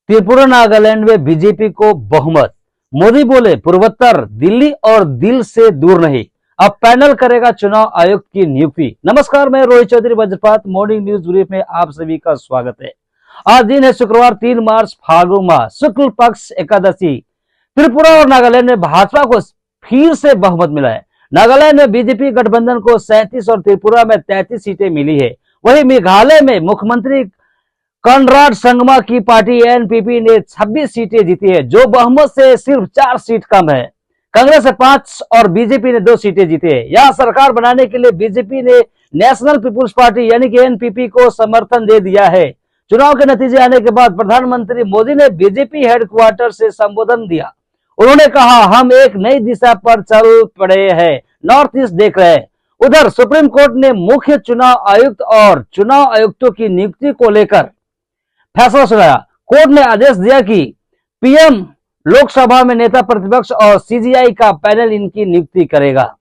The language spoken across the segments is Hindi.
त्रिपुरा नागालैंड में बीजेपी को बहुमत। मोदी बोले पूर्वोत्तर दिल्ली और दिल से दूर नहीं, अब पैनल करेगा चुनाव आयुक्त की नियुक्ति। नमस्कार, मैं रोहित चौधरी, वज्रपात मॉर्निंग न्यूज ब्रीफ में आप सभी का स्वागत है। आज दिन है शुक्रवार 3 मार्च, फाल्गुन माह शुक्ल पक्ष एकादशी। त्रिपुरा और नागालैंड में भाजपा को फिर से बहुमत मिला है। नागालैंड में बीजेपी गठबंधन को 37 और त्रिपुरा में 33 सीटें मिली है। वहीं मेघालय में मुख्यमंत्री कॉनराड संगमा की पार्टी एनपीपी ने 26 सीटें जीती है, जो बहुमत से सिर्फ 4 सीट कम है। कांग्रेस से 5 और बीजेपी ने 2 सीटें जीती है। यहां सरकार बनाने के लिए बीजेपी ने नेशनल पीपुल्स पार्टी यानी कि एनपीपी को समर्थन दे दिया है। चुनाव के नतीजे आने के बाद प्रधानमंत्री मोदी ने बीजेपी हेडक्वार्टर से संबोधन दिया। उन्होंने कहा, हम एक नई दिशा पर चल पड़े हैं, नॉर्थ ईस्ट देख रहे हैं। उधर सुप्रीम कोर्ट ने मुख्य चुनाव आयुक्त और चुनाव आयुक्तों की नियुक्ति को लेकर फैसला सुनाया। कोर्ट ने आदेश दिया कि पीएम लोकसभा में नेता प्रतिपक्ष और सीजीआई का पैनल इनकी नियुक्ति करेगा।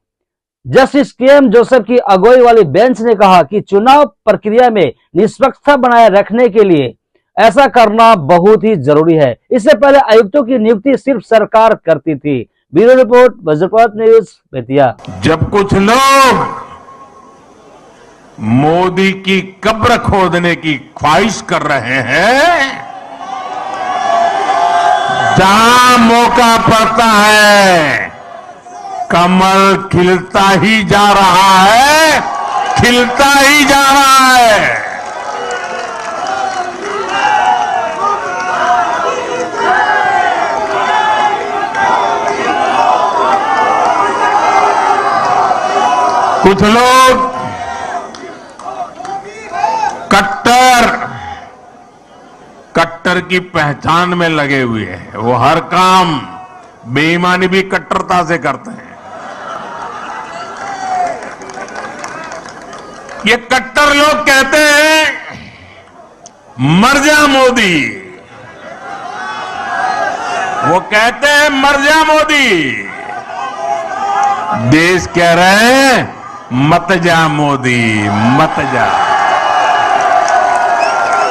जस्टिस केएम जोसेफ की अगुवाई वाली बेंच ने कहा कि चुनाव प्रक्रिया में निष्पक्षता बनाए रखने के लिए ऐसा करना बहुत ही जरूरी है। इससे पहले आयुक्तों की नियुक्ति सिर्फ सरकार करती थी। ब्यूरो रिपोर्ट, वज्रपात न्यूज, बेतिया। जब कुछ लोग मोदी की कब्र खोदने की ख्वाहिश कर रहे हैं, जहां मौका पड़ता है कमल खिलता ही जा रहा है, खिलता ही जा रहा है। कुछ लोग कट्टर की पहचान में लगे हुए हैं। वो हर काम बेईमानी भी कट्टरता से करते हैं। ये कट्टर लोग कहते हैं मर जा मोदी, वो कहते हैं मर जा मोदी। देश कह रहे हैं मत जा मोदी, मत जा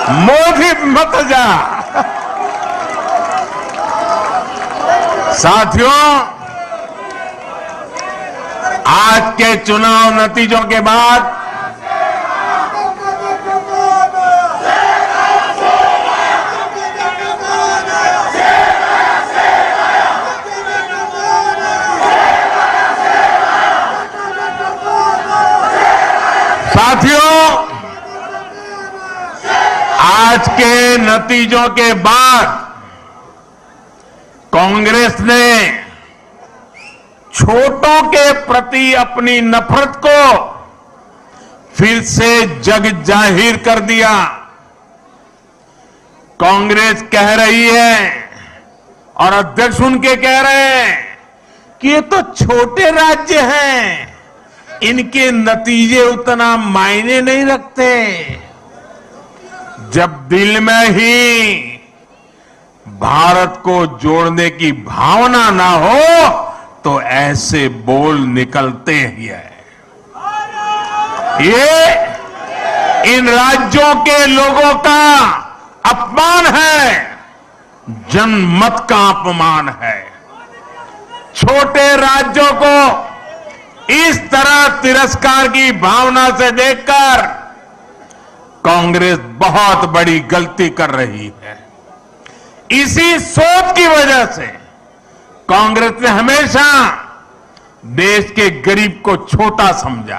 मोदी, मत जा। साथियों, आज के चुनाव नतीजों के बाद आज के नतीजों के बाद कांग्रेस ने छोटों के प्रति अपनी नफरत को फिर से जग जाहिर कर दिया। कांग्रेस कह रही है और अध्यक्ष उनके कह रहे हैं कि ये तो छोटे राज्य हैं, इनके नतीजे उतना मायने नहीं रखते। जब दिल में ही भारत को जोड़ने की भावना ना हो तो ऐसे बोल निकलते ही है। ये इन राज्यों के लोगों का अपमान है, जनमत का अपमान है। छोटे राज्यों को इस तरह तिरस्कार की भावना से देखकर कांग्रेस बहुत बड़ी गलती कर रही है। इसी सोच की वजह से कांग्रेस ने हमेशा देश के गरीब को छोटा समझा,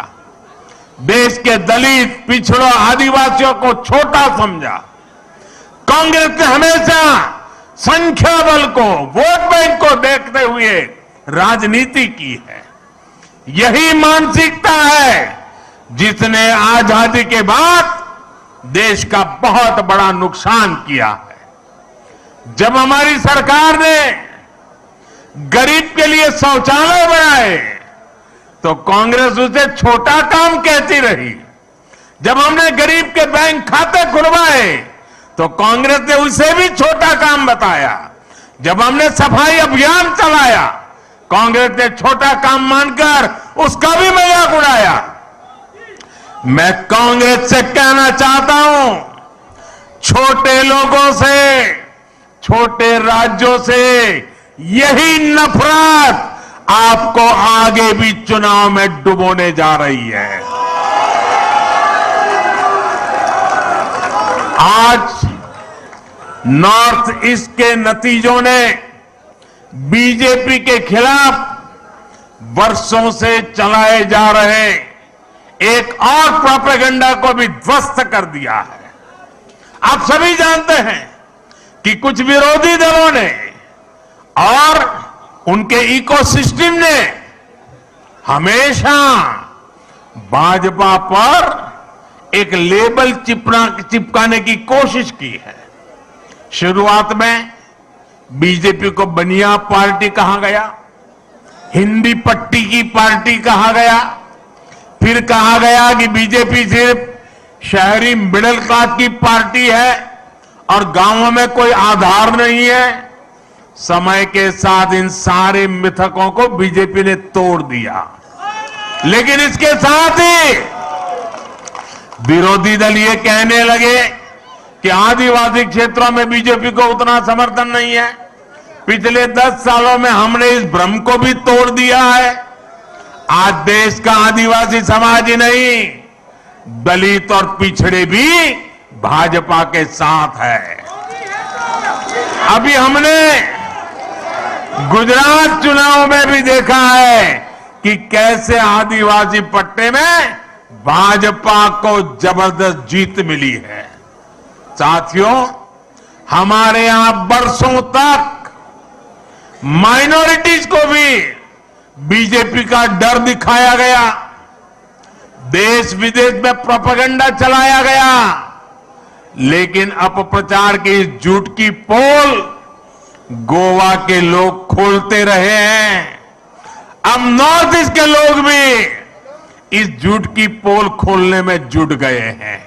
देश के दलित, पिछड़ों, आदिवासियों को छोटा समझा। कांग्रेस ने हमेशा संख्या बल को, वोट बैंक को देखते हुए राजनीति की है। यही मानसिकता है जिसने आजादी के बाद देश का बहुत बड़ा नुकसान किया है। जब हमारी सरकार ने गरीब के लिए शौचालय बनाए तो कांग्रेस उसे छोटा काम कहती रही। जब हमने गरीब के बैंक खाते खुलवाए तो कांग्रेस ने उसे भी छोटा काम बताया। जब हमने सफाई अभियान चलाया, कांग्रेस ने छोटा काम मानकर उसका भी मजाक उड़ाया। मैं कांग्रेस से कहना चाहता हूं, छोटे लोगों से छोटे राज्यों से यही नफरत आपको आगे भी चुनाव में डुबोने जा रही है। आज नॉर्थ ईस्ट के नतीजों ने बीजेपी के खिलाफ वर्षों से चलाए जा रहे एक और प्रोपेगेंडा को भी ध्वस्त कर दिया है। आप सभी जानते हैं कि कुछ विरोधी दलों ने और उनके इकोसिस्टम ने हमेशा भाजपा पर एक लेबल चिपकाने की कोशिश की है। शुरुआत में बीजेपी को बनिया पार्टी कहा गया, हिंदी पट्टी की पार्टी कहा गया, फिर कहा गया कि बीजेपी सिर्फ शहरी मिडिल क्लास की पार्टी है और गांवों में कोई आधार नहीं है। समय के साथ इन सारे मिथकों को बीजेपी ने तोड़ दिया, लेकिन इसके साथ ही विरोधी दल ये कहने लगे कि आदिवासी क्षेत्रों में बीजेपी को उतना समर्थन नहीं है। पिछले 10 सालों में हमने इस भ्रम को भी तोड़ दिया है। आज देश का आदिवासी समाज ही नहीं, दलित और पिछड़े भी भाजपा के साथ है। अभी हमने गुजरात चुनाव में भी देखा है कि कैसे आदिवासी पट्टे में भाजपा को जबरदस्त जीत मिली है। साथियों, हमारे यहां बरसों तक माइनॉरिटीज को भी बीजेपी का डर दिखाया गया, देश विदेश में प्रोपेगेंडा चलाया गया, लेकिन अपप्रचार की इस झूठ की पोल गोवा के लोग खोलते रहे हैं। अब नॉर्थ ईस्ट के लोग भी इस झूठ की पोल खोलने में जुट गए हैं।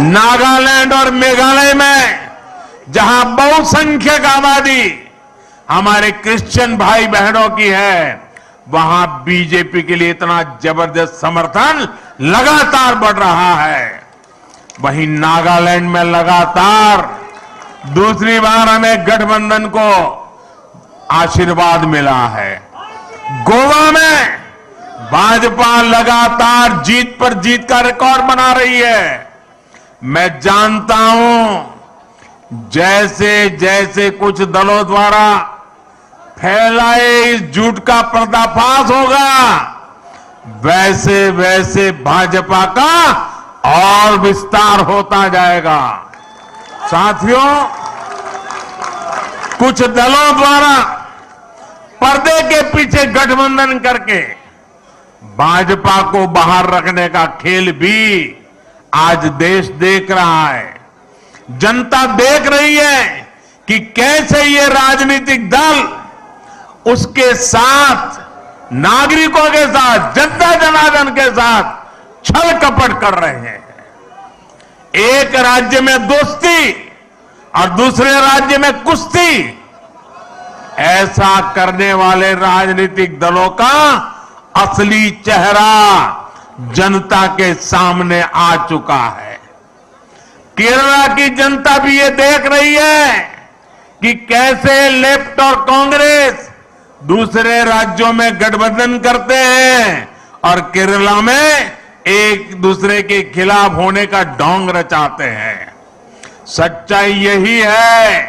नागालैंड और मेघालय में जहां बहुसंख्यक आबादी हमारे क्रिश्चियन भाई बहनों की है, वहां बीजेपी के लिए इतना जबरदस्त समर्थन लगातार बढ़ रहा है। वहीं नागालैंड में लगातार दूसरी बार हमें गठबंधन को आशीर्वाद मिला है। गोवा में भाजपा लगातार जीत पर जीत का रिकॉर्ड बना रही है। मैं जानता हूं जैसे जैसे कुछ दलों द्वारा फैलाए इस झूठ का पर्दाफाश होगा, वैसे वैसे भाजपा का और विस्तार होता जाएगा। साथियों, कुछ दलों द्वारा पर्दे के पीछे गठबंधन करके भाजपा को बाहर रखने का खेल भी आज देश देख रहा है। जनता देख रही है कि कैसे ये राजनीतिक दल उसके साथ, नागरिकों के साथ, जनता जनार्दन के साथ छल कपट कर रहे हैं। एक राज्य में दोस्ती और दूसरे राज्य में कुश्ती, ऐसा करने वाले राजनीतिक दलों का असली चेहरा जनता के सामने आ चुका है। केरला की जनता भी ये देख रही है कि कैसे लेफ्ट और कांग्रेस दूसरे राज्यों में गठबंधन करते हैं और केरला में एक दूसरे के खिलाफ होने का ढोंग रचाते हैं। सच्चाई यही है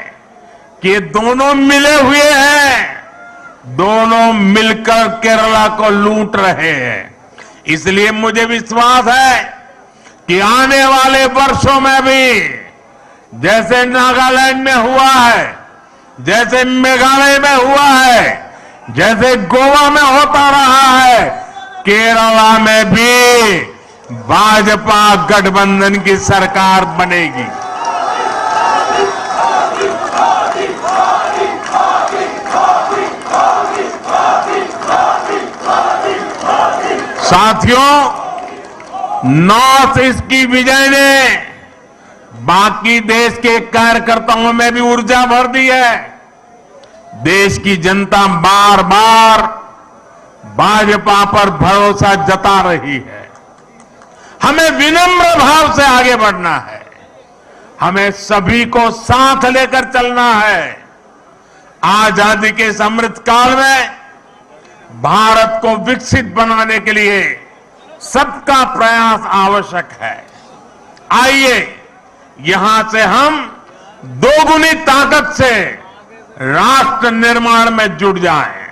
कि दोनों मिले हुए हैं, दोनों मिलकर केरला को लूट रहे हैं। इसलिए मुझे विश्वास है कि आने वाले वर्षों में भी जैसे नागालैंड में हुआ है, जैसे मेघालय में हुआ है, जैसे गोवा में होता रहा है, केरला में भी भाजपा गठबंधन की सरकार बनेगी। साथियों, नॉर्थ ईस्ट की विजय ने बाकी देश के कार्यकर्ताओं में भी ऊर्जा भर दी है। देश की जनता बार बार भाजपा पर भरोसा जता रही है। हमें विनम्र भाव से आगे बढ़ना है। हमें सभी को साथ लेकर चलना है। आजादी के इस अमृत काल में भारत को विकसित बनाने के लिए सबका प्रयास आवश्यक है। आइए यहां से हम दोगुनी ताकत से राष्ट्र निर्माण में जुट जाएं।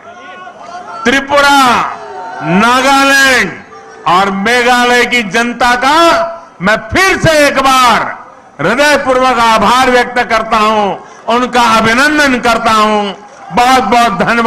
त्रिपुरा, नागालैंड और मेघालय की जनता का मैं फिर से एक बार हृदयपूर्वक आभार व्यक्त करता हूं, उनका अभिनंदन करता हूं। बहुत बहुत धन्यवाद।